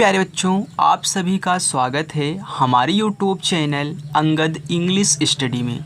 प्यारे बच्चों, आप सभी का स्वागत है हमारे YouTube channel Angad English study में।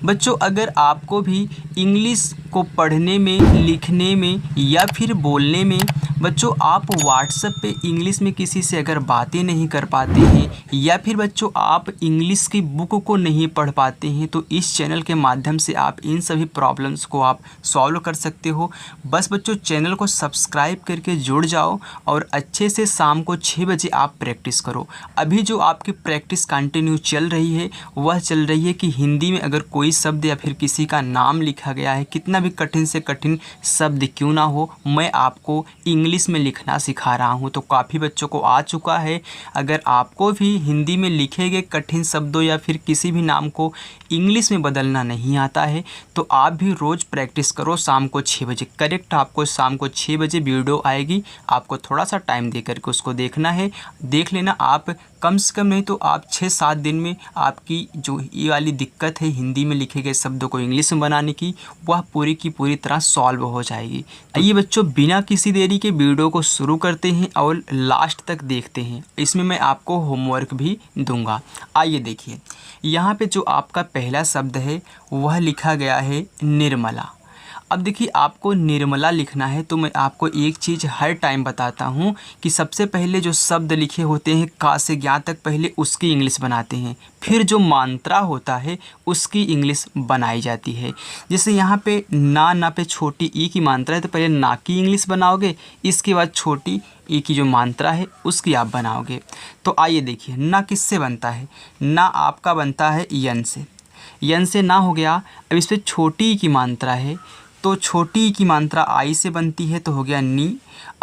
बच्चों, अगर आपको भी इंग्लिश को पढ़ने में, लिखने में या फिर बोलने में बच्चों आप व्हाट्सएप पे इंग्लिश में किसी से अगर बातें नहीं कर पाते हैं या फिर बच्चों आप इंग्लिश की बुक को नहीं पढ़ पाते हैं, तो इस चैनल के माध्यम से आप इन सभी प्रॉब्लम्स को आप सॉल्व कर सकते हो। बस बच्चों चैनल को सब्सक्राइब करके जुड़ जाओ और अच्छे से शाम को 6 बजे आप प्रैक्टिस करो। अभी जो आपकी प्रैक्टिस कंटिन्यू चल रही है वह चल रही है कि हिंदी में अगर कोई शब्द या फिर किसी का नाम लिखा गया है, कितना भी कठिन से कठिन शब्द क्यों ना हो, मैं आपको इंग्लिश में लिखना सिखा रहा हूं। तो काफ़ी बच्चों को आ चुका है। अगर आपको भी हिंदी में लिखे गए कठिन शब्दों या फिर किसी भी नाम को इंग्लिश में बदलना नहीं आता है तो आप भी रोज़ प्रैक्टिस करो शाम को 6 बजे। करेक्ट आपको शाम को 6 बजे वीडियो आएगी, आपको थोड़ा सा टाइम दे करके उसको देखना है। देख लेना आप, कम से कम नहीं तो आप 6-7 दिन में आपकी जो ये वाली दिक्कत है हिंदी में लिखे गए शब्दों को इंग्लिश में बनाने की, वह पूरी की पूरी तरह सॉल्व हो जाएगी। आइए बच्चों, बिना किसी देरी के वीडियो को शुरू करते हैं और लास्ट तक देखते हैं। इसमें मैं आपको होमवर्क भी दूंगा। आइए देखिए, यहाँ पे जो आपका पहला शब्द है वह लिखा गया है निर्मला। अब देखिए, आपको निर्मला लिखना है तो मैं आपको एक चीज़ हर टाइम बताता हूँ कि सबसे पहले जो शब्द लिखे होते हैं का से ज्ञा तक, पहले उसकी इंग्लिश बनाते हैं, फिर जो मात्रा होता है उसकी इंग्लिश बनाई जाती है। जैसे यहाँ पे ना पे छोटी ई की मात्रा है तो पहले ना की इंग्लिश बनाओगे, इसके बाद छोटी ई की जो मात्रा है उसकी आप बनाओगे। तो आइए देखिए, ना किससे बनता है? ना आपका बनता है यन से। यन से ना हो गया। अब इस पर छोटी ई की मात्रा है तो छोटी ई की मात्रा आई से बनती है तो हो गया नी।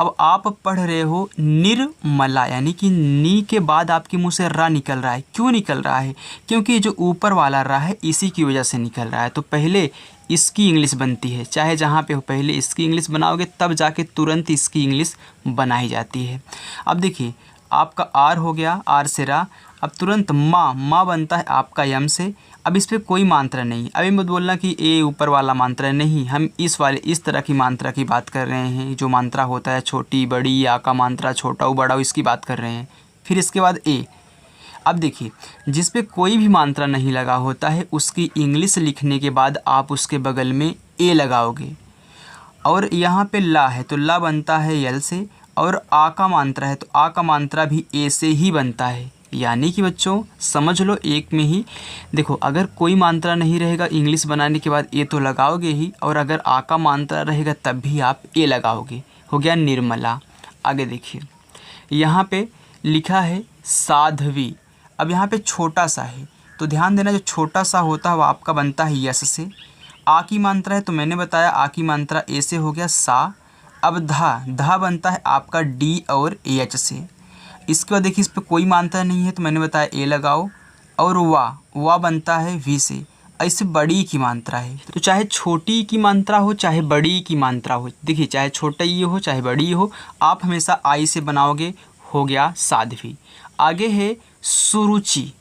अब आप पढ़ रहे हो निर्मला, यानी कि नी के बाद आपके मुंह से रा निकल रहा है। क्यों निकल रहा है? क्योंकि जो ऊपर वाला रा है इसी की वजह से निकल रहा है। तो पहले इसकी इंग्लिश बनती है, चाहे जहाँ पे हो पहले इसकी इंग्लिश बनाओगे तब जाके तुरंत इसकी इंग्लिश बनाई जाती है। अब देखिए, आपका आर हो गया, आर से रा। अब तुरंत माँ बनता है आपका यम से। अब इस पर कोई मात्रा नहीं। अभी मत बोलना कि ए ऊपर वाला मात्रा नहीं, हम इस तरह की मात्रा की बात कर रहे हैं। जो मात्रा होता है छोटी बड़ी, या का मात्रा छोटा बड़ा, इसकी बात कर रहे हैं। फिर इसके बाद ए। अब देखिए, जिस पे कोई भी मात्रा नहीं लगा होता है उसकी इंग्लिश लिखने के बाद आप उसके बगल में ए लगाओगे। और यहाँ पे ला है तो ला बनता है यल से, और आ का मात्रा है तो आ का मात्रा भी ए से ही बनता है। यानी कि बच्चों समझ लो एक में ही। देखो, अगर कोई मात्रा नहीं रहेगा इंग्लिश बनाने के बाद ए तो लगाओगे ही, और अगर आ का मात्रा रहेगा तब भी आप ए लगाओगे। हो गया निर्मला। आगे देखिए, यहाँ पे लिखा है साध्वी। अब यहाँ पे छोटा सा है तो ध्यान देना, जो छोटा सा होता है वो आपका बनता है यस से। आ की मात्रा है तो मैंने बताया आ की मात्रा ए से, हो गया सा। अब धा बनता है आपका डी और एच से। इसके बाद देखिए, इस पर कोई मात्रा नहीं है तो मैंने बताया ए लगाओ। और वा बनता है वी से। ऐसे बड़ी की मात्रा है तो चाहे छोटी की मात्रा हो चाहे बड़ी की मात्रा हो, देखिए चाहे छोटा ही हो चाहे बड़ी हो, आप हमेशा आई से बनाओगे। हो गया साध्वी। आगे है सुरुचि।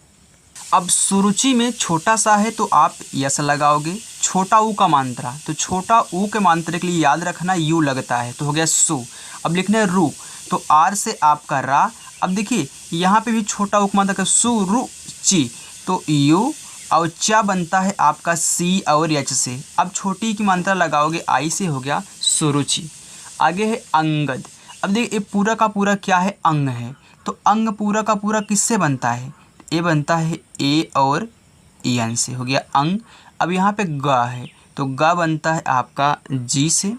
अब सुरुचि में छोटा सा है तो आप यस लगाओगे। छोटा ऊ का मात्रा, तो छोटा ऊ के मात्रा के लिए याद रखना यू लगता है तो हो गया सु। अब लिखना है रू तो आर से आपका रा। अब देखिए, यहाँ पे भी छोटा ऊ का मात्रा सुरुचि तो यू, और चा बनता है आपका सी और एच से। अब छोटी की मात्रा लगाओगे आई से, हो गया सुरुचि। आगे है अंगद। अब देखिए, ये पूरा का पूरा क्या है? अंग है। तो अंग पूरा का पूरा किससे बनता है? ए बनता है ए और एन से, हो गया अंग। अब यहाँ पे गा है तो गा बनता है आपका जी से।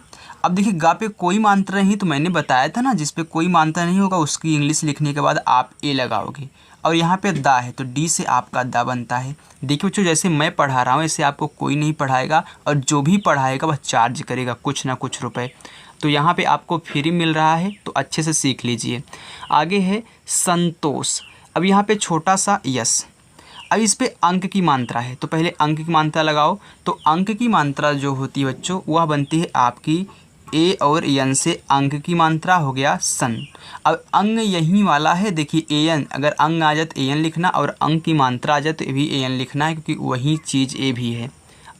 अब देखिए, गा पे कोई मात्रा नहीं तो मैंने बताया था ना, जिस पे कोई मात्रा नहीं होगा उसकी इंग्लिश लिखने के बाद आप ए लगाओगे। और यहाँ पे दा है तो डी से आपका दा बनता है। देखिए बच्चों, जैसे मैं पढ़ा रहा हूँ ऐसे आपको कोई नहीं पढ़ाएगा, और जो भी पढ़ाएगा वह चार्ज करेगा कुछ ना कुछ रुपए। तो यहाँ पे आपको फ्री मिल रहा है तो अच्छे से सीख लीजिए। आगे है संतोष। अब यहाँ पे छोटा सा यस। अब इस पे अंक की मात्रा है तो पहले अंक की मात्रा लगाओ। तो अंक की मात्रा जो होती है बच्चों वह बनती है आपकी ए और एन से। अंक की मात्रा हो गया सन। अब अंग यही वाला है, देखिए एन, अगर अंग आ जाए तो एन लिखना, और अंक की मात्रा आ जाए तो भी एन लिखना है, क्योंकि वही चीज़ ए भी है।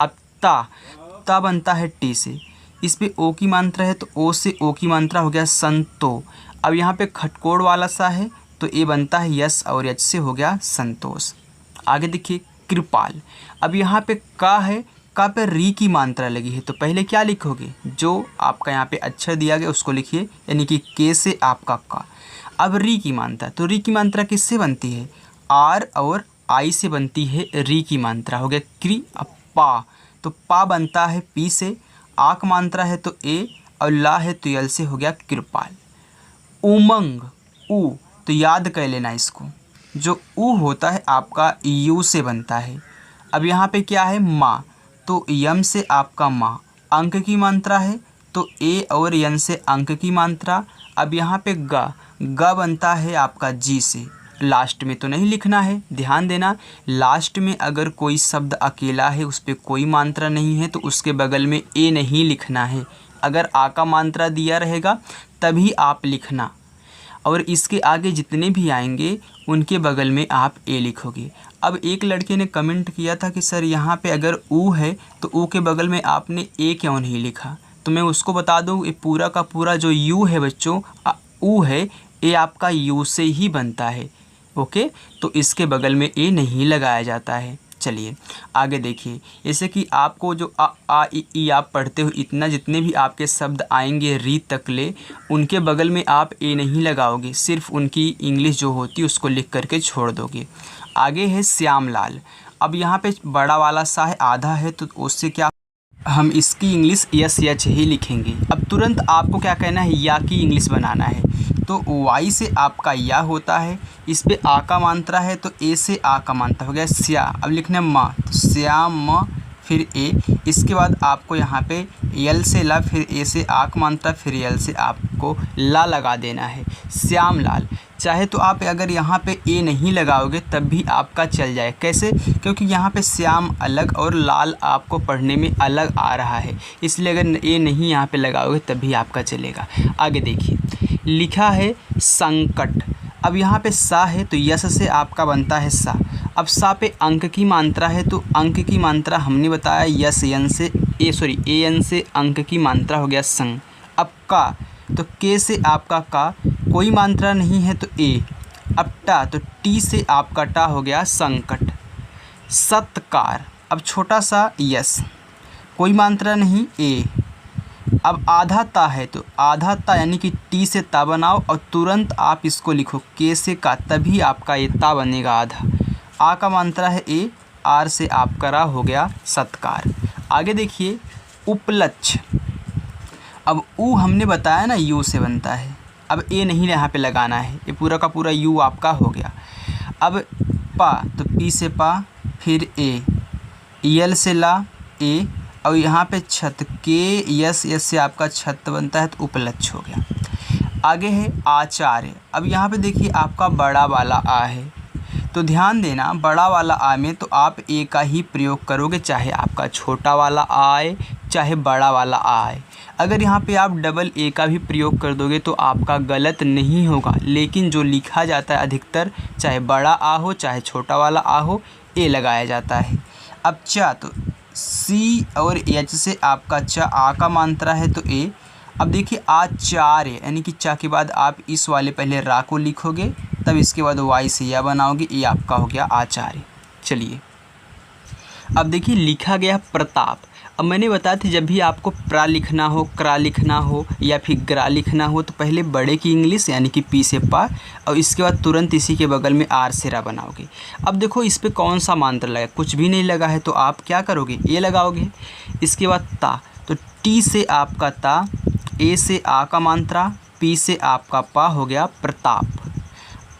अब ता बनता है टी से। इस पे ओ की मात्रा है तो ओ से ओ की मात्रा हो गया संतो। अब यहाँ पे खटकोड़ वाला सा है तो ए बनता है यस और एच से हो गया संतोष। आगे देखिए कृपाल। अब यहाँ पे का है, का पे री की मात्रा लगी है तो पहले क्या लिखोगे, जो आपका यहाँ पे अक्षर दिया गया उसको लिखिए, यानी कि के से आपका का। अब री की मात्रा, तो री की मात्रा किससे बनती है, आर और आई से बनती है री की मात्रा, हो गया क्री। अब पा, तो पा बनता है पी से, आ का मात्रा है तो ए और ला है तो यल से हो गया कृपाल। उमंग, ऊ, तो याद कर लेना इसको, जो ऊ होता है आपका यू से बनता है। अब यहाँ पे क्या है माँ, तो यम से आपका माँ, अंक की मात्रा है तो ए और यन से अंक की मात्रा। अब यहाँ पे ग बनता है आपका जी से, लास्ट में तो नहीं लिखना है, ध्यान देना, लास्ट में अगर कोई शब्द अकेला है उस पर कोई मात्रा नहीं है तो उसके बगल में ए नहीं लिखना है। अगर आ का मात्रा दिया रहेगा तभी आप लिखना, और इसके आगे जितने भी आएंगे उनके बगल में आप ए लिखोगे। अब एक लड़के ने कमेंट किया था कि सर यहाँ पे अगर ऊ है तो ऊ के बगल में आपने ए क्यों नहीं लिखा, तो मैं उसको बता दूँ ये पूरा का पूरा जो यू है बच्चों, ऊ है, ये आपका यू से ही बनता है। ओके, तो इसके बगल में ए नहीं लगाया जाता है। चलिए आगे देखिए, जैसे कि आपको जो आ इ ई आप पढ़ते हो, इतना जितने भी आपके शब्द आएंगे री तक ले, उनके बगल में आप ए नहीं लगाओगे, सिर्फ उनकी इंग्लिश जो होती है उसको लिख करके छोड़ दोगे। आगे है श्यामलाल। अब यहाँ पे बड़ा वाला सा है, आधा है, तो उससे क्या हम इसकी इंग्लिश यस एच ही लिखेंगे। अब तुरंत आपको क्या कहना है, या की इंग्लिश बनाना है, तो वाई से आपका या होता है, इस पे आ का मात्रा है तो ए से आ का मात्रा हो गया श्या। अब लिखना है माँ, तो श्याम म फिर ए, इसके बाद आपको यहाँ पे यल से ला, फिर ए से आ का मात्रा, फिर यल से आपको ला लगा देना है, श्यामलाल। चाहे तो आप अगर यहाँ पे ए नहीं लगाओगे तब भी आपका चल जाए, कैसे, क्योंकि यहाँ पे श्याम अलग और लाल आपको पढ़ने में अलग आ रहा है, इसलिए अगर ए नहीं यहाँ पे लगाओगे तब भी आपका चलेगा। आगे देखिए लिखा है संकट। अब यहाँ पे सा है तो यस से आपका बनता है सा। अब सा पे अंक की मात्रा है तो अंक की मात्रा हमने बताया यस एन से ए एन से अंक की मात्रा हो गया संग। अब का, तो के से आपका का, कोई मात्रा नहीं है तो ए। अब टा, तो टी से आपका टा हो गया संकट। सत्कार, अब छोटा सा यस, कोई मात्रा नहीं ए। अब आधा ता है तो आधा ता, यानी कि टी से ता बनाओ और तुरंत आप इसको लिखो के से का, तभी आपका ये ता बनेगा आधा। आ का मात्रा है ए, आर से आपका रा हो गया सत्कार। आगे देखिए उपलक्ष्य। अब ऊ हमने बताया ना यू से बनता है, अब ए नहीं यहाँ पे लगाना है, ये पूरा का पूरा यू आपका हो गया। अब पा, तो पी से पा, फिर ए, यल से ला ए, और यहाँ पे छत के यस से आपका छत बनता है तो उपलक्ष्य हो गया। आगे है आचार्य। अब यहाँ पे देखिए आपका बड़ा वाला आ है, तो ध्यान देना बड़ा वाला आ में तो आप ए का ही प्रयोग करोगे, चाहे आपका छोटा वाला आ आए चाहे बड़ा वाला आ आए। अगर यहाँ पे आप डबल ए का भी प्रयोग कर दोगे तो आपका गलत नहीं होगा, लेकिन जो लिखा जाता है अधिकतर चाहे बड़ा आ हो चाहे छोटा वाला आ हो, ए लगाया जाता है। अब चा, तो सी और एच से आपका चा, आ का मात्रा है तो ए। अब देखिए आचार्य, यानी कि चा के बाद आप इस वाले पहले रा को लिखोगे, तब इसके बाद वाई से या बनाओगे, ये आपका हो गया आचार्य। चलिए अब देखिए लिखा गया प्रताप। अब मैंने बताया था जब भी आपको प्रा लिखना हो, क्रा लिखना हो या फिर ग्रा लिखना हो तो पहले बड़े की इंग्लिश यानी कि पी से पा, और इसके बाद तुरंत इसी के बगल में आर से रा बनाओगे। अब देखो इस पर कौन सा मात्रा लगा, कुछ भी नहीं लगा है तो आप क्या करोगे, ए लगाओगे। इसके बाद ता, तो टी से आपका ता, ए से आ का मात्रा, पी से आपका पा हो गया प्रताप।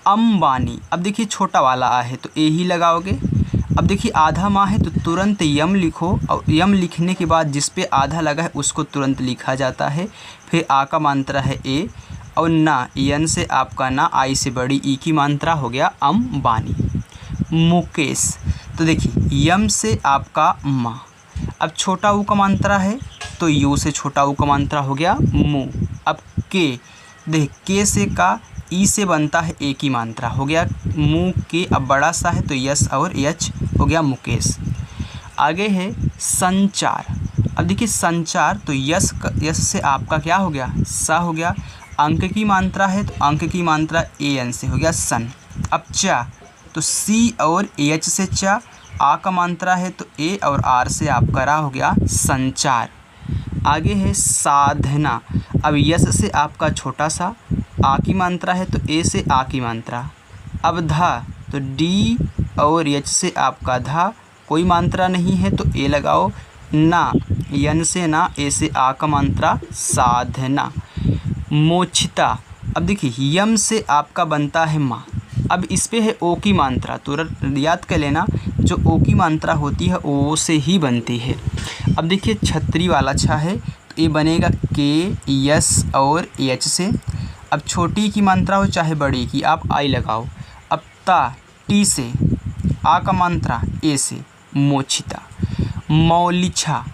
अंबानी। अब देखिए छोटा वाला आ है तो ए ही लगाओगे। अब देखिए आधा माँ है तो तुरंत यम लिखो, और यम लिखने के बाद जिस पे आधा लगा है उसको तुरंत लिखा जाता है। फिर आ का मात्रा है ए, और ना यन से आपका ना, आई से बड़ी ई की मात्रा हो गया अंबानी। मुकेश, तो देखिए यम से आपका माँ, अब छोटा ऊ का मात्रा है तो यू से छोटा ऊ का मात्रा हो गया मु। अब के, देख के से का, ई से बनता है ए की मात्रा हो गया मु के। अब बड़ा सा है तो यस और एच हो गया मुकेश। आगे है संचार। अब देखिए संचार, तो यस से आपका क्या हो गया सा हो गया, अंक की मात्रा है तो अंक की मात्रा AN से हो गया सन। अब चा तो C और AH से चा, आ का मात्रा है तो A और R से आपका रा हो गया संचार। आगे है साधना। अब यस से आपका छोटा सा, आ की मात्रा है तो ए से आ की मात्रा। अब धा तो डी और एच से आपका धा, कोई मात्रा नहीं है तो ए लगाओ। ना, यन से ना, ए से आ का मात्रा साधना। मोक्षिता। अब देखिए यम से आपका बनता है माँ, अब इस पे है ओ की मात्रा, तुरंत याद कर लेना जो ओ की मात्रा होती है ओ से ही बनती है। अब देखिए छतरी वाला छा है तो ये बनेगा के यस और एच से। अब छोटी की मात्रा हो चाहे बड़ी की, आप आई लगाओ। अब ता टी से, आ का मात्रा ए से, मोक्षिता। मौलिछा।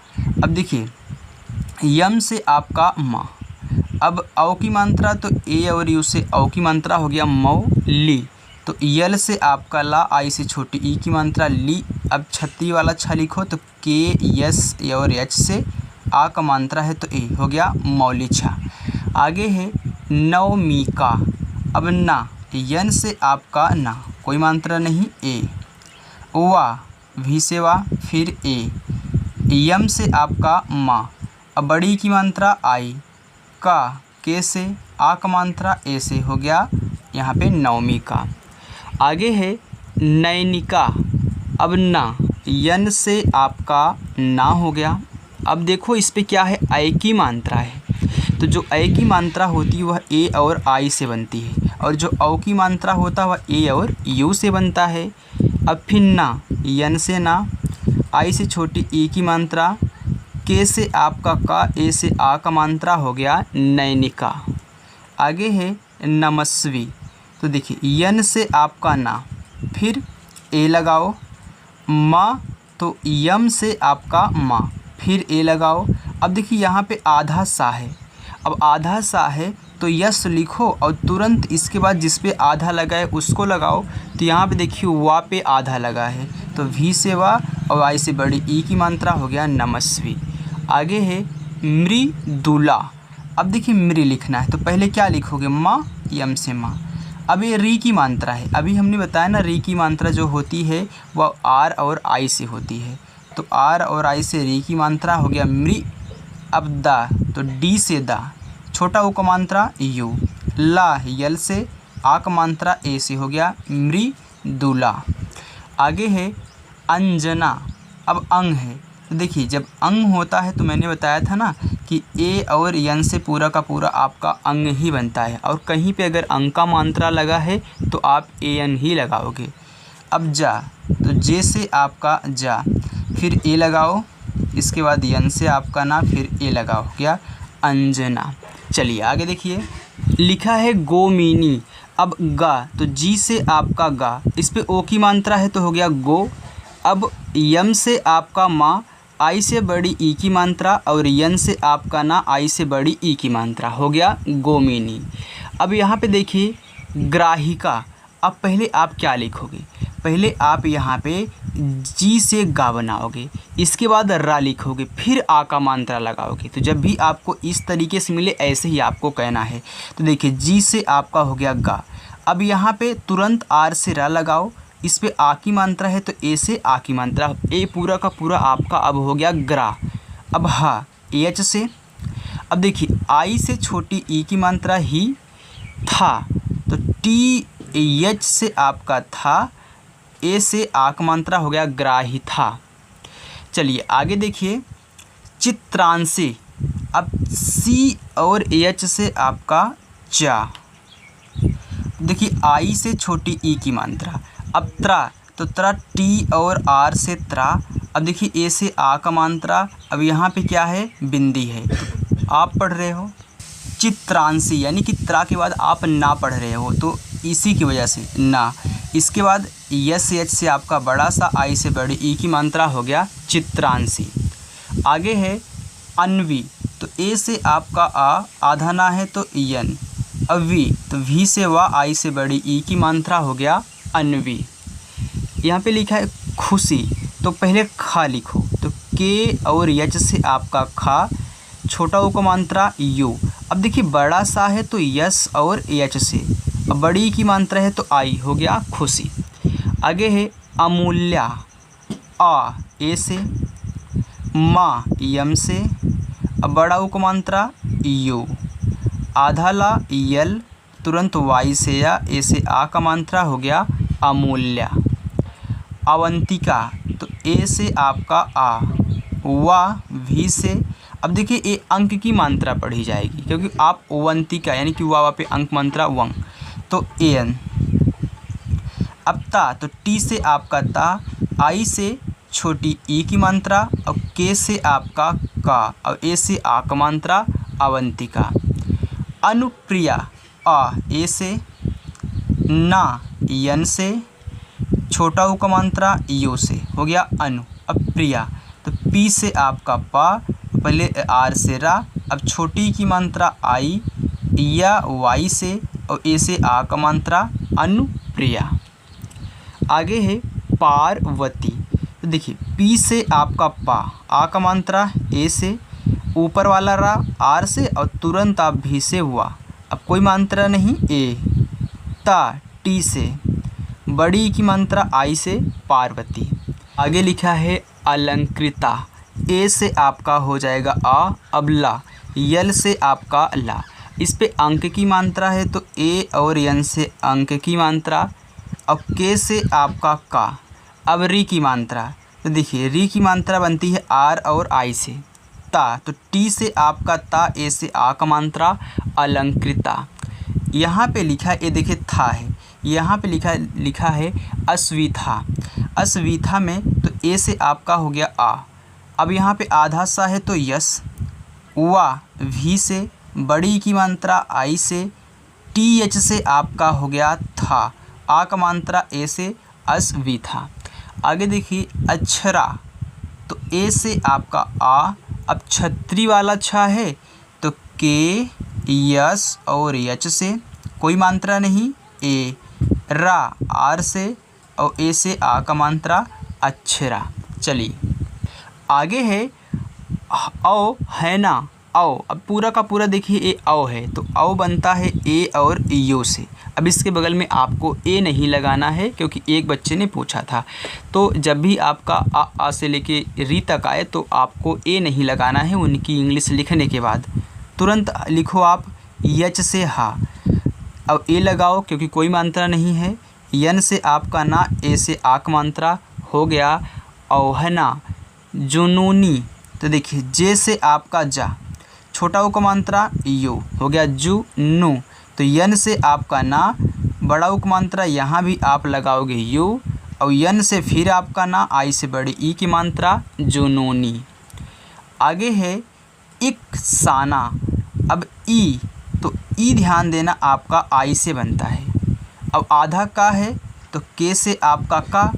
अब देखिए यम से आपका माँ, अब औ की मात्रा तो ए और यू से औ की मात्रा हो गया मौली, तो यल से आपका ला, आई से छोटी ई की मात्रा ली। अब छत्ती वाला छा लिखो तो के यस और एच से आ का मात्रा है तो ए हो गया मौलिछा। आगे है नवमिका। अब ना, यन से आपका ना, कोई मात्रा नहीं, ए। वा, भी से वा, फिर ए। यम से आपका माँ, अब बड़ी की मात्रा आई। का, के से, आ का मात्रा ए से हो गया यहाँ पे नवमिका। आगे है नैनिका। अब ना, यन से आपका ना हो गया। अब देखो इस पे क्या है, आई की मात्रा है, तो जो आई की मात्रा होती है वह ए और आई से बनती है, और जो औ की मात्रा होता है वह ए और यू से बनता है। अब फिर ना, यन से ना, आई से छोटी ई की मात्रा, के से आपका का, ए से आ का मात्रा हो गया नैनिका। आगे है नमस्वी। तो देखिए यन से आपका ना, फिर ए लगाओ। माँ तो यम से आपका माँ, फिर ए लगाओ। अब देखिए यहाँ पे आधा सा है, अब आधा सा है तो यस लिखो और तुरंत इसके बाद जिस पे आधा लगा है उसको लगाओ। तो यहाँ पे देखिए वा पे आधा लगा है तो वी से वा और आई से बड़ी ई की मात्रा हो गया नमस्वी। आगे है मृदुला। अब देखिए मृ लिखना है तो पहले क्या लिखोगे, माँ, यम से माँ। अब ये री की मात्रा है, अभी हमने बताया ना री की मात्रा जो होती है वह आर और आई से होती है, तो आर और आई से री की मात्रा हो गया मृ। अब दा तो डी से दा, छोटा ओ का मात्रा यू। ला, यल से, आ का मात्रा ए से हो गया मृदुला। आगे है अंजना। अब अंग है तो देखिए जब अंग होता है तो मैंने बताया था ना कि ए और यन से पूरा का पूरा आपका अंग ही बनता है, और कहीं पे अगर अंग का मात्रा लगा है तो आप ए एन ही लगाओगे। अब जा तो जे से आपका जा, फिर ए लगाओ, इसके बाद यन से आपका ना, फिर ए लगाओ, क्या अंजना। चलिए आगे देखिए, लिखा है गोमिनी। अब गा तो जी से आपका गा, इस पे ओ की मात्रा है तो हो गया गो। अब यम से आपका माँ, आई से बड़ी ई की मात्रा, और यन से आपका ना, आई से बड़ी ई की मात्रा हो गया गोमिनी। अब यहाँ पे देखिए ग्राहिका। अब पहले आप क्या लिखोगे, पहले आप यहाँ पे जी से गा बनाओगे, इसके बाद रा लिखोगे, फिर आ का मात्रा लगाओगे। तो जब भी आपको इस तरीके से मिले ऐसे ही आपको कहना है। तो देखिए जी से आपका हो गया गा। अब यहाँ पे तुरंत आर से रा लगाओ, इस पे आ की मात्रा है तो ए से आ की मात्रा, ए पूरा का पूरा आपका अब हो गया ग्रा। अब हा, एच से। अब देखिए आई से छोटी ई की मात्रा ही, था तो टी एच से आपका था, ए से आ की मात्रा हो गया ग्राही था। चलिए आगे देखिए चित्रांशी। अब सी और एच से आपका चा, देखिए आई से छोटी ई की मात्रा। अब त्रा तो त्रा टी और आर से त्रा। अब देखिए ए से आ का मात्रा, अब यहाँ पे क्या है, बिंदी है, तो आप पढ़ रहे हो चित्रांशी, यानी कि त्रा के बाद आप ना पढ़ रहे हो तो इसी की वजह से ना। इसके बाद यस एच से आपका बड़ा सा, आई से बड़ी ई की मात्रा हो गया चित्रांशी। आगे है अन्वी। तो ए से आपका आ, आधा ना है तो यन। अब वी तो वी से वा, आई से बड़ी ई की मात्रा हो गया अन्वी। यहाँ पे लिखा है खुशी। तो पहले खा लिखो, तो के और यच से आपका खा, छोटा ओ का मात्रा यू। अब देखिए बड़ा सा है तो यस और एच से, अब बड़ी की मात्रा है तो आई, हो गया खुशी। आगे है अमूल्या, आ ए से, माँ यम से, अब बड़ा उ को मात्रा यू, आधा ला यल, तुरंत वाई से या ए से आ का मात्रा, हो गया अमूल्या। अवंतिका तो ए से आपका आ, वा भी से, अब देखिए ये अंक की मात्रा पढ़ी जाएगी क्योंकि आप अवंतिका यानी कि वावा पे अंक मात्रा वंग, तो एन। अब ता तो टी से आपका ता, आई से छोटी ई की मात्रा, और के से आपका का, और ए से आ का मात्रा अवंतिका। अनुप्रिया आ ए से, ना यन से, छोटा उ का मात्रा यू से, हो गया अनु। अब प्रिया तो पी से आपका पा, पहले आर से रा, अब छोटी की मात्रा आई, या वाई से, और ए से आ का मात्रा अनुप्रिया। आगे है पार्वती, तो देखिए पी से आपका पा, आ का मात्रा ए से, ऊपर वाला रा आर से, और तुरंत आप भी से हुआ, अब कोई मात्रा नहीं ए। ता टी से, बड़ी की मात्रा आई से पार्वती। आगे लिखा है अलंकृता, ए से आपका हो जाएगा आ, अब ला, यल से आपका ला, इस पे अंक की मात्रा है तो ए और यन से अंक की मात्रा, अब के से आपका का, अब री की मात्रा, तो देखिए री की मात्रा बनती है आर और आई से। ता तो टी से आपका ता, ए से आ का मात्रा अलंकृता। यहाँ पे लिखा है, ये देखिए था है, यहाँ पे लिखा है अस्वीथा, अस्वीथा में तो ए से आपका हो गया आ, अब यहाँ पे आधा सा है तो यस, वा भी से, बड़ी की मात्रा आई से, टी एच से आपका हो गया था, आ का मात्रा ए से अस्वीथा। आगे देखिए अक्षरा, तो ए से आपका आ, अब छत्री वाला छा है तो के, यस और एच से, कोई मात्रा नहीं ए, रा आर से, और ए से आ का मात्रा अक्षरा। चलिए आगे है औ है ना, औ, अब पूरा का पूरा देखिए ए औ है तो औ बनता है ए और यू से। अब इसके बगल में आपको ए नहीं लगाना है क्योंकि एक बच्चे ने पूछा था, तो जब भी आपका आ से लेके री तक आए तो आपको ए नहीं लगाना है, उनकी इंग्लिश लिखने के बाद तुरंत लिखो आप यच से हा, अब ए लगाओ क्योंकि कोई मात्रा नहीं है, यन से आपका ना, ए से आक मात्रा, हो गया औहना। जुनूनी, तो देखिए जे से आपका जा, छोटा उ का मात्रा यू, हो गया जू नू, तो यन से आपका ना, बड़ा उ का मात्रा यहाँ भी आप लगाओगे यू, और यन से फिर आपका ना, आई से बड़ी ई की मात्रा जुनूनी। आगे है इक्साना, अब ई तो ई ध्यान देना आपका आई से बनता है, अब आधा का है तो के से आपका का,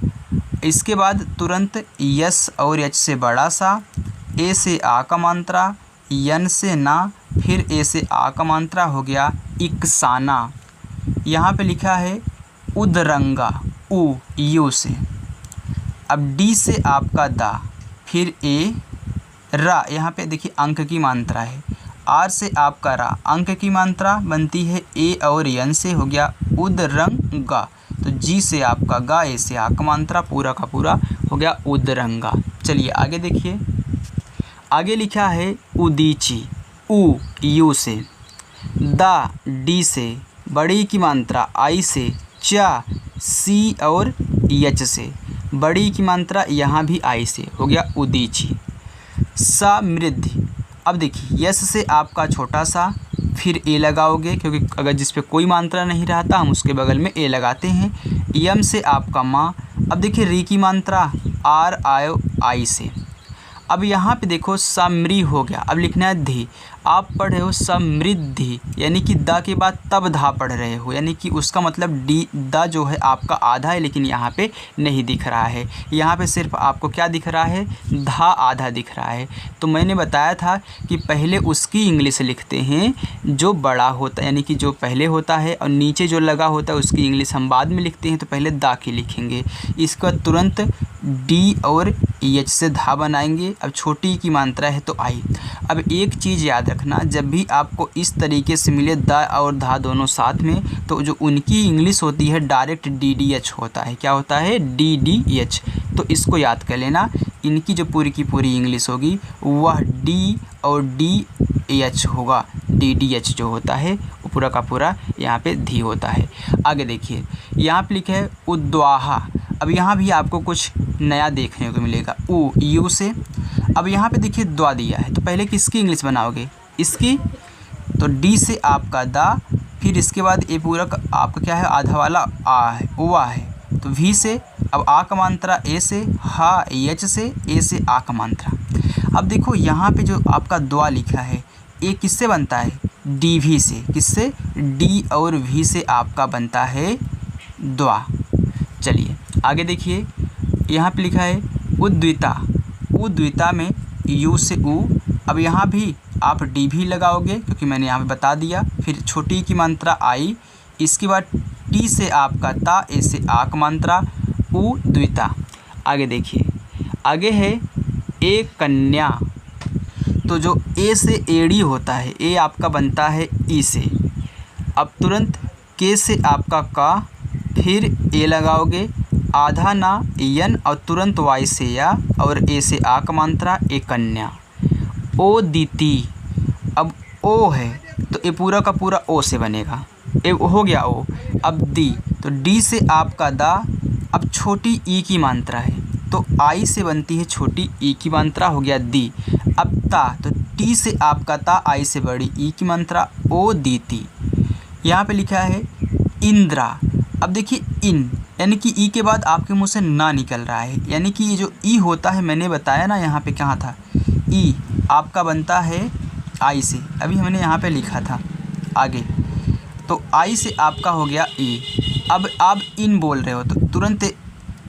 इसके बाद तुरंत यस और एच से बड़ा सा, ए से आ का मात्रा, यन से ना, फिर ए से आ का मात्रा, हो गया इक्साना। यहाँ पे लिखा है उदरंगा, उ यू से, अब डी से आपका दा, फिर ए, रा, यहाँ पे देखिए अंक की मात्रा है, आर से आपका रा, अंक की मात्रा बनती है ए और यन से, हो गया उदरंगा, तो जी से आपका गा, ए से आ का मात्रा, पूरा का पूरा हो गया उदरंगा। चलिए आगे देखिए, आगे लिखा है उदीची, उ यू से, दा डी से, बड़ी की मात्रा आई से, चा सी और एच से, बड़ी की मात्रा यहाँ भी आई से, हो गया उदीची। समृद्धि, अब देखिए यस से आपका छोटा सा, फिर ए लगाओगे क्योंकि अगर जिस पे कोई मात्रा नहीं रहता हम उसके बगल में ए लगाते हैं, यम से आपका माँ, अब देखिए री की मात्रा आर आयो आई से, अब यहाँ पे देखो समृ हो गया, अब लिखना है धी, आप पढ़ रहे हो समृद्धि यानी कि द के बाद तब धा पढ़ रहे हो, यानी कि उसका मतलब डी द जो है आपका आधा है, लेकिन यहाँ पे नहीं दिख रहा है, यहाँ पे सिर्फ आपको क्या दिख रहा है, धा आधा दिख रहा है। तो मैंने बताया था कि पहले उसकी इंग्लिश लिखते हैं जो बड़ा होता है, यानी कि जो पहले होता है, और नीचे जो लगा होता है उसकी इंग्लिश हम बाद में लिखते हैं, तो पहले दा की लिखेंगे, इसका तुरंत डी और एच से धा बनाएंगे। अब छोटी ई की मात्रा है तो आई। अब एक चीज़ याद रखना, जब भी आपको इस तरीके से मिले द और धा दोनों साथ में, तो जो उनकी इंग्लिश होती है डायरेक्ट DDH होता है। क्या होता है? DDH। तो इसको याद कर लेना। इनकी जो पूरी की पूरी इंग्लिश होगी वह D और DH होगा। DDH जो होता है वो पूरा का पूरा यहाँ पे धी होता है। आगे देखिए, यहाँ पे लिखा है उद्वाहा। अब यहाँ भी आपको कुछ नया देखने को मिलेगा। यू से। अब यहाँ पे देखिए द्वा दिया है, तो पहले किसकी इंग्लिश बनाओगे? इसकी। तो डी से आपका दा, फिर इसके बाद ये पूरा आपका क्या है? आधा वाला आ है, ओवा है। तो वी से। अब आ का मात्रा ए से, हा एच से, ए से आ का मात्रा। अब देखो यहाँ पे जो आपका द्वा लिखा है ये किससे बनता है? डी भी से। किससे? डी और वी से आपका बनता है द्वा। चलिए आगे देखिए, यहाँ पे लिखा है उद्विता। उद्विता में यू से ऊ। अब यहाँ भी आप डी भी लगाओगे क्योंकि मैंने यहाँ पे बता दिया। फिर छोटी की मात्रा आई, इसके बाद टी से आपका ता, ए से आ का मात्रा, उद्विता। आगे देखिए, आगे है ए कन्या। तो जो ए से एड़ी होता है, ए आपका बनता है ई से। अब तुरंत के से आपका का, फिर ए लगाओगे, आधा ना यन, और तुरंत वाई से या, और ए से आ का मात्रा, ए कन्या। ओ दीति। अब ओ है तो ये पूरा का पूरा ओ से बनेगा। ए हो गया ओ। अब दी, तो डी से आपका दा। अब छोटी ई की मात्रा है तो आई से बनती है छोटी ई की मात्रा, हो गया दी। अब ता, तो टी से आपका ता, आई से बड़ी ई की मात्रा, ओ दीति। यहाँ पे लिखा है इंद्रा। अब देखिए इन, यानी कि ई के बाद आपके मुंह से ना निकल रहा है, यानी कि ये जो ई होता है मैंने बताया ना यहाँ पे कहाँ था, ई आपका बनता है आई से। अभी हमने यहाँ पे लिखा था आगे, तो आई से आपका हो गया ई। अब आप इन बोल रहे हो तो तुरंत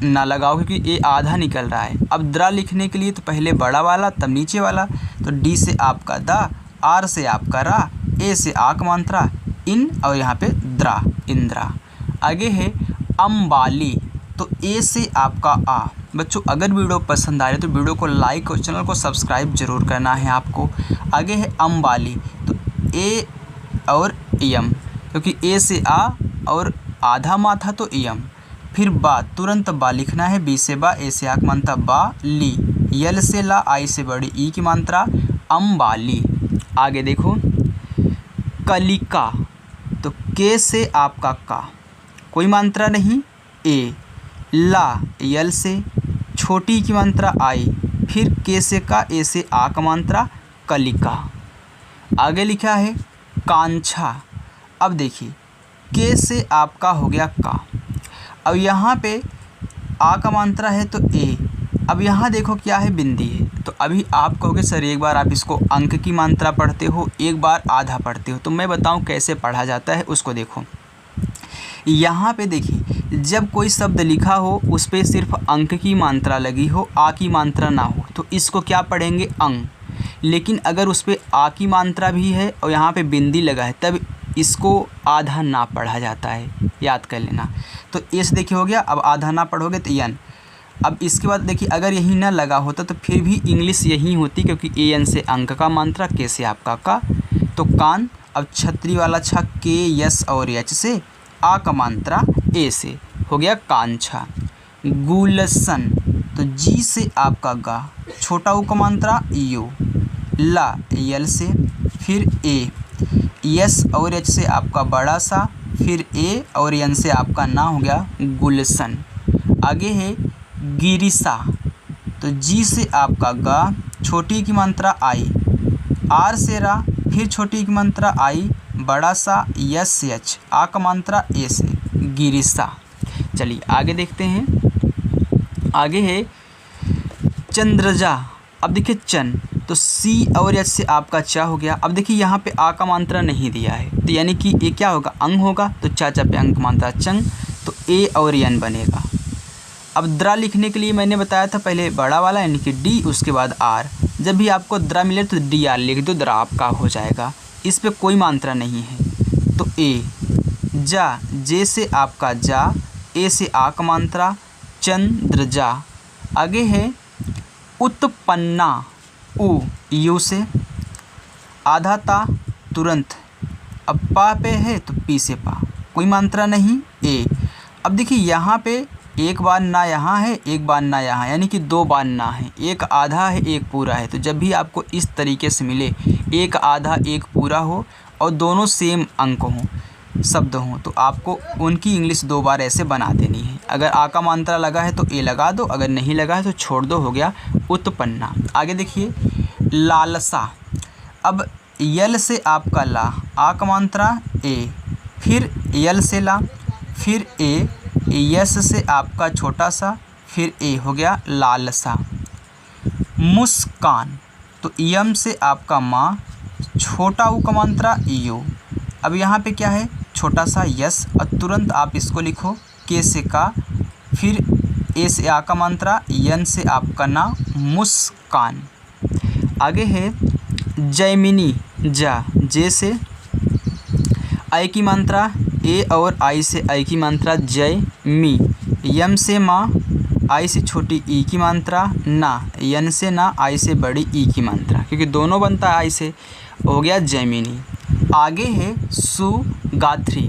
ना लगाओ क्योंकि ये आधा निकल रहा है। अब द्रा लिखने के लिए तो पहले बड़ा वाला तब नीचे वाला, तो डी से आपका दा, आर से आपका रा, ए से आ का मात्रा, इन, और यहाँ पे द्रा, इंद्रा। आगे है अम्बाली। तो ए से आपका आ। बच्चों अगर वीडियो पसंद आ रही है तो वीडियो को लाइक और चैनल को सब्सक्राइब जरूर करना है आपको। आगे है अम्बाली। तो ए और यम, क्योंकि ए से आ और आधा मा था तो यम। फिर बा, तुरंत बा लिखना है, बी से बा, ए से आ की मात्रा बा, ली, यल से ला, आई से बड़ी ई की मात्रा, अम्बाली। आगे देखो कलिका। तो के से आपका का, कोई मात्रा नहीं, ए, ला, यल से, छोटी की मात्रा आई, फिर के से का, ए से आ का मात्रा, कलिका। आगे लिखा है कांछा। अब देखिए के से आपका हो गया का। अब यहाँ पे आ का मात्रा है तो ए। अब यहाँ देखो क्या है, बिंदी है। तो अभी आप कहोगे सर एक बार आप इसको अंक की मात्रा पढ़ते हो, एक बार आधा पढ़ते हो, तो मैं बताऊँ कैसे पढ़ा जाता है उसको देखो। यहाँ पे देखिए जब कोई शब्द लिखा हो उस पर सिर्फ अंक की मात्रा लगी हो, आ की मात्रा ना हो, तो इसको क्या पढ़ेंगे? अंग। लेकिन अगर उस पर आ की मात्रा भी है और यहाँ पे बिंदी लगा है तब इसको आधा ना पढ़ा जाता है, याद कर लेना। तो इस देखिए हो गया। अब आधा ना पढ़ोगे तो यन। अब इसके बाद देखिए अगर यही ना लगा होता तो फिर भी इंग्लिश यही होती, क्योंकि ए एन से अंक का मात्रा, के से आपका का, तो कान। अब छतरी वाला छा, के, यस और एच से, आ का मात्रा, ए से, हो गया कांछा। गुलशन। तो जी से आपका गा, छोटा ऊ का मात्रा यू, ला, यल से, फिर ए, यस और एच से आपका बड़ा सा, फिर ए और एन से आपका ना, हो गया गुलशन। आगे है गिरिसा। तो जी से आपका गा, छोटी की मात्रा आई, आर से रा, फिर छोटी की मात्रा आई, बड़ा सा, यस से एच, आ का मात्रा, ए से, गिरिसा। चलिए आगे देखते हैं। आगे है चंद्रजा। अब देखिए चन, तो सी और एच से आपका चा हो गया। अब देखिए यहाँ पे आ का मात्रा नहीं दिया है, तो यानी कि ये क्या होगा? अंग होगा। तो चाचा पे अंग मात्रा चंग, तो ए और एन बनेगा। अब द्रा लिखने के लिए मैंने बताया था पहले बड़ा वाला यानी कि डी, उसके बाद आर। जब भी आपको द्रा मिले तो डी आर लिख दो, द्रा आपका हो जाएगा। इस पे कोई मात्रा नहीं है। तो ए, जा, जे से आपका जा, ए से आ का मात्रा, चंद्रजा। आगे है उत्पन्ना उ यू से, आधा ता तुरंत, अब पा पे है तो पी से पा, कोई मात्रा नहीं ए। अब देखिए यहाँ पे एक बार ना यहाँ है, एक बार ना यहाँ, यानी कि दो बार ना है, एक आधा है एक पूरा है। तो जब भी आपको इस तरीके से मिले, एक आधा एक पूरा हो और दोनों सेम अंक हों, शब्द हों, तो आपको उनकी इंग्लिश दो बार ऐसे बना देनी है। अगर आ का मात्रा लगा है तो ए लगा दो, अगर नहीं लगा है तो छोड़ दो, हो गया उत्पन्ना। आगे देखिए लालसा। अब यल से आपका ला, आ का मात्रा ए, फिर यल से ला, फिर ए, यस से आपका छोटा सा, फिर ए, हो गया लालसा। मुस्कान, तो यम से आपका माँ, छोटा ऊ का मात्रा यू। अब यहाँ पे क्या है, छोटा सा यस, और तुरंत आप इसको लिखो के से का, फिर ए से आ का मात्रा, यन से आपका ना, मुस्कान। आगे है जैमिनी, जा, जे से आई की मात्रा, ए और आई से आई की मात्रा जय मी, यम से माँ, आई से छोटी ई की मात्रा ना, यन से ना, आई से बड़ी ई की मात्रा, क्योंकि दोनों बनता है आई से, हो गया जैमिनी। आगे है सुगाथ्री।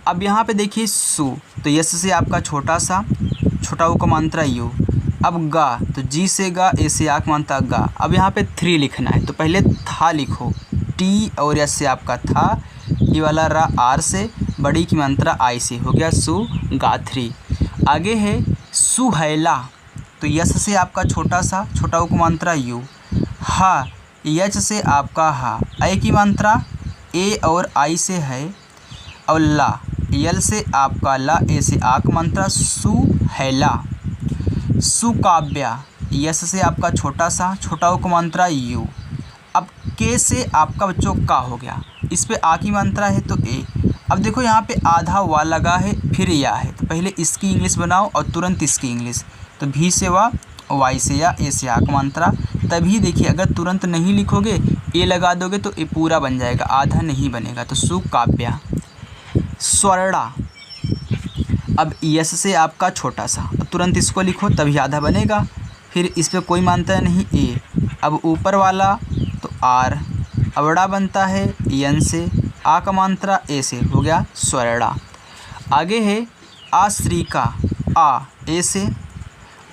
अब यहाँ पे देखिए सु, तो यस से आपका छोटा सा, छोटा ऊ का मात्रा यू। अब गा, तो जी से गा, ए से आ का मात्रा गा। अब यहाँ पे थ्री लिखना है, तो पहले था लिखो, टी और यस से आपका था, ये वाला रा आर से, बड़ी की मात्रा आई से, हो गया सुगाथ्री। आगे है सुहैला, तो यस से आपका छोटा सा, छोटा ऊ की मात्रा यू। हा, यच से आपका हा, आई की मात्रा ए और आई से है, और ला, यल से आपका ला, ए से आ की मात्रा सुहैला। सुकाव्या, यस से आपका छोटा सा, छोटा ऊ की मात्रा यू। अब के से आपका बच्चों का हो गया, इस पे आ की मात्रा है तो ए। अब देखो यहाँ पे आधा वा लगा है, फिर या है, तो पहले इसकी इंग्लिश बनाओ और तुरंत इसकी इंग्लिश। तो भी से वा, वाई से या, ए से आ का मात्रा। तभी देखिए अगर तुरंत नहीं लिखोगे, ए लगा दोगे तो ए पूरा बन जाएगा, आधा नहीं बनेगा। तो सुकाव्या। स्वर्णा, अब यस से आपका छोटा सा, तुरंत इसको लिखो तभी आधा बनेगा, फिर इस पर कोई मात्रा नहीं ए। अब ऊपर वाला तो आर, अबड़ा बनता है यन से, आ का मात्रा ए से, हो गया स्वर्णा। आगे है आश्रिका, आ ए से।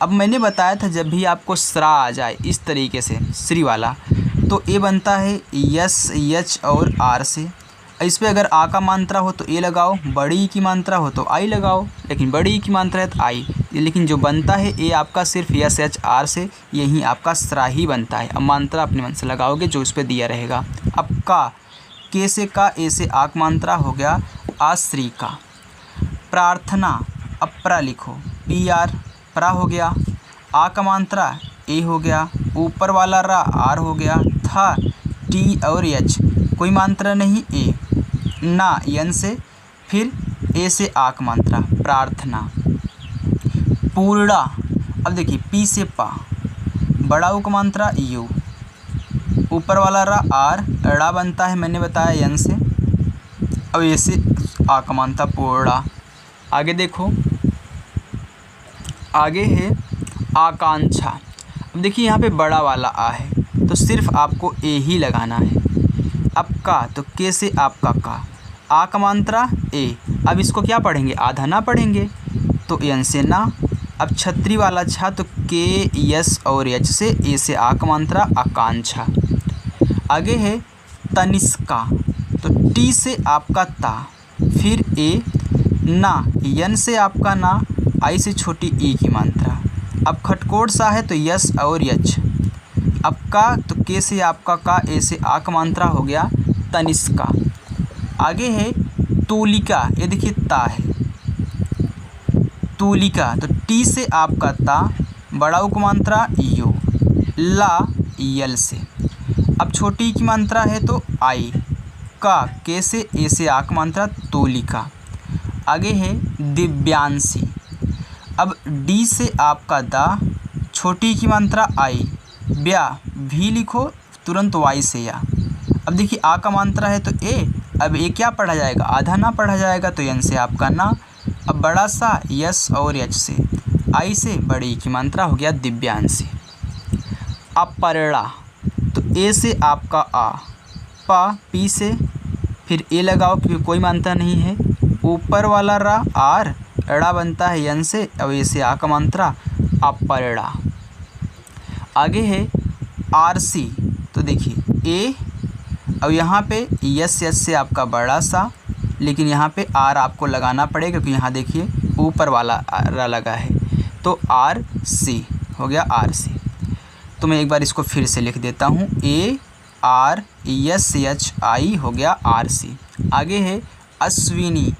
अब मैंने बताया था जब भी आपको स्रा आ जाए इस तरीके से श्री वाला, तो ए बनता है यस, यच और आर से। इस पर अगर आ का मात्रा हो तो ए लगाओ, बड़ी की मात्रा हो तो आई लगाओ, लेकिन बड़ी की मात्रा है तो आई, लेकिन जो बनता है ए आपका सिर्फ यस, एच, आर से, यही आपका स्रा ही बनता है। अब मात्रा अपने मन से लगाओगे जो इस पर दिया रहेगा। अब का, के से का, ए से आ का मात्रा, हो गया आश्रिका। प्रार्थना, अब प्रा लिखो, पी आर, प्रा हो गया, आ का मात्रा ए हो गया, ऊपर वाला रा आर हो गया, था टी और एच, कोई मात्रा नहीं ए, ना यन से, फिर ए से आ का मात्रा, प्रार्थना। पूर्णा, अब देखिए पी से पा, बड़ा ऊ का मात्रा यू, ऊपर वाला रा आर, ड़ा बनता है मैंने बताया यन से, अब ए से आ का मात्रा पूर्णा। आगे देखो, आगे है आकांक्षा। अब देखिए यहाँ पे बड़ा वाला आ है, तो सिर्फ आपको ए ही लगाना है। अब का, तो के से आपका का, आ का मात्रा ए। अब इसको क्या पढ़ेंगे, आधा ना पढ़ेंगे, तो एन से ना। अब छतरी वाला छा, तो के, यस और एच से, ए से आ का मात्रा, आकांक्षा। आगे है तनिष्का, तो टी से आपका ता, फिर ए, ना, यन से आपका ना, आई से छोटी ई की मात्रा। अब खटकोट सा है तो यस और यच। अब का, तो के से आपका का, ए से आ का मात्रा, हो गया तनिष्का। आगे है तूलिका, ये देखिए ता है, तूलिका, तो टी से आपका ता, बड़ा ऊ का मात्रा यू, ला यल से। अब छोटी की मात्रा है तो आई, का, के से, ए से आ का मात्रा, तूलिका। आगे है दिव्यांशी। अब डी से आपका दा, छोटी की मात्रा आई, ब्या, भी लिखो तुरंत वाई से या। अब देखिए आ का मात्रा है तो ए, अब ए क्या पढ़ा जाएगा, आधा ना पढ़ा जाएगा, तो यन से आपका ना। अब बड़ा सा यस और एच से, आई से, बड़ी की मात्रा, हो गया दिव्यांशी। अपरड़ा, तो ए से आपका आ, पा पी से फिर ए लगाओ क्योंकि कोई मात्रा नहीं है, ऊपर वाला रा आर, अड़ा बनता है यन से, अब ए से आ का मात्रा अपरड़ा। आगे है आरसी, तो देखिए ए, अब यहाँ पे यस से आपका बड़ा सा, लेकिन यहाँ पे आर आपको लगाना पड़ेगा क्योंकि यहाँ देखिए ऊपर वाला रा लगा है, तो आर सी हो गया आर सी। तो मैं एक बार इसको फिर से लिख देता हूँ, A R S H I हो गया आर सी। आगे है अश्विनी,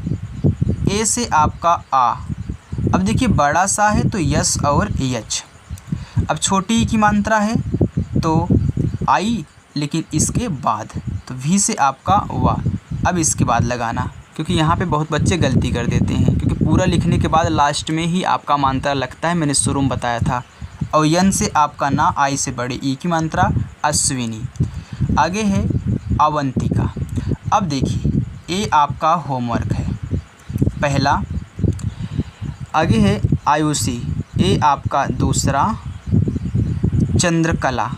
ए से आपका आ, अब देखिए बड़ा सा है तो यस और एच, अब छोटी ई की मात्रा है तो आई, लेकिन इसके बाद तो वी से आपका वा, अब इसके बाद लगाना क्योंकि यहाँ पे बहुत बच्चे गलती कर देते हैं क्योंकि पूरा लिखने के बाद लास्ट में ही आपका मात्रा लगता है, मैंने शुरू में बताया था। और यन से आपका ना, आई से बड़ी ई की मात्रा अश्विनी। आगे है अवंतिका, अब देखिए ये आपका होमवर्क है पहला। आगे है आयुषी, ये आपका दूसरा। चंद्रकला,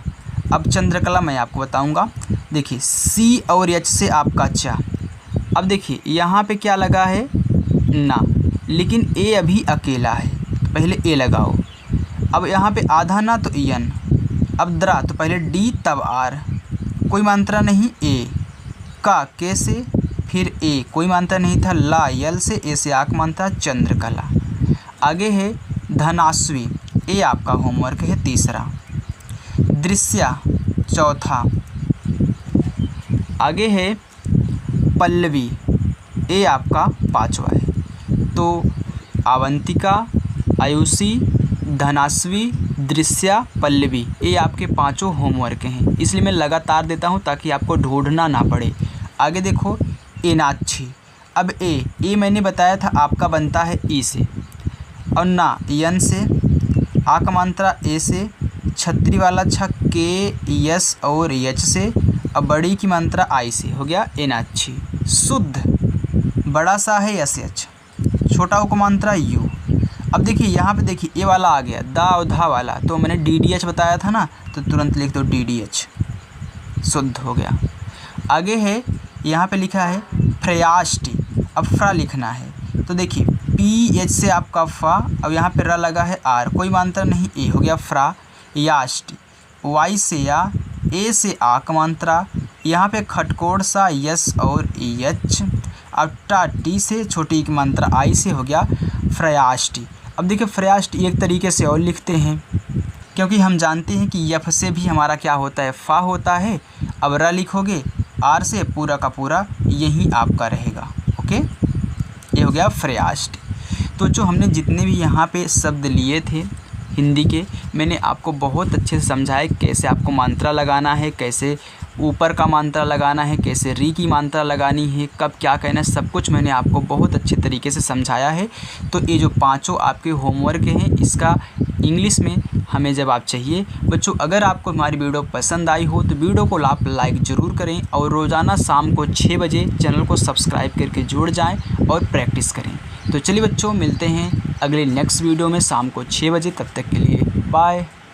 अब चंद्रकला मैं आपको बताऊंगा, देखिए सी और एच से आपका चा, अब देखिए यहाँ पे क्या लगा है ना, लेकिन ए अभी अकेला है तो पहले ए लगाओ, अब यहाँ पे आधा ना तो एन, अब द्रा तो पहले डी तब आर, कोई मात्रा नहीं, ए का के से फिर ए, कोई मात्रा नहीं था, ला यल से, ए से आक मात्रा चंद्रकला। आगे है धनाश्वी, ए आपका होमवर्क है तीसरा। दृश्या चौथा। आगे है पल्लवी, ए आपका पांचवा है। तो अवंतिका, आयुषी, धनाश्वी, दृश्या, पल्लवी, ये आपके पांचों होमवर्क हैं, इसलिए मैं लगातार देता हूं ताकि आपको ढूंढना ना पड़े। आगे देखो एनाक्षी, अब ए मैंने बताया था आपका बनता है ई से, और ना यन से, आ का मात्रा ए से, छतरी वाला छ के यस और एच से, अब बड़ी की मात्रा आई से, हो गया एनाक्षी। शुद्ध, बड़ा सा है एस एच, छोटा को मात्रा यू। अब देखिए यहाँ पे देखिए ए वाला आ गया, दा और धा वाला, तो मैंने डी डी एच बताया था ना, तो तुरंत लिख दो डी डी एच, शुद्ध हो गया। आगे है यहाँ पे लिखा है फ्रयाष्टि, अब फ्रा लिखना है, तो देखिए पी एच से आपका फा, अब यहाँ पे रा लगा है आर, कोई मात्रा नहीं, ए हो गया फ्रा याष्टि। वाई से या, ए से आ का मात्रा, यहाँ पे खटकोड़ सा यस और एच, अब टा टी से, छोटी की मात्रा आई से, हो गया फ्रयाष्टि। अब देखिए फ्रयाष्टि एक तरीके से और लिखते हैं क्योंकि हम जानते हैं कि यफ से भी हमारा क्या होता है, फा होता है। अब रा लिखोगे आर से, पूरा का पूरा यही आपका रहेगा। ओके, ये हो गया फ्रयाष्टि। तो जो हमने जितने भी यहाँ पे शब्द लिए थे हिंदी के, मैंने आपको बहुत अच्छे से समझाया कैसे आपको मात्रा लगाना है, कैसे ऊपर का मात्रा लगाना है, कैसे री की मात्रा लगानी है, कब क्या कहना है, सब कुछ मैंने आपको बहुत अच्छे तरीके से समझाया है। तो ये जो पांचों आपके होमवर्क हैं, इसका इंग्लिश में हमें जवाब चाहिए। बच्चों अगर आपको हमारी वीडियो पसंद आई हो तो वीडियो को आप लाइक ज़रूर करें और रोज़ाना शाम को 6 बजे चैनल को सब्सक्राइब करके जुड़ जाएँ और प्रैक्टिस करें। तो चलिए बच्चों, मिलते हैं अगले नेक्स्ट वीडियो में शाम को 6 बजे, तब तक के लिए बाय।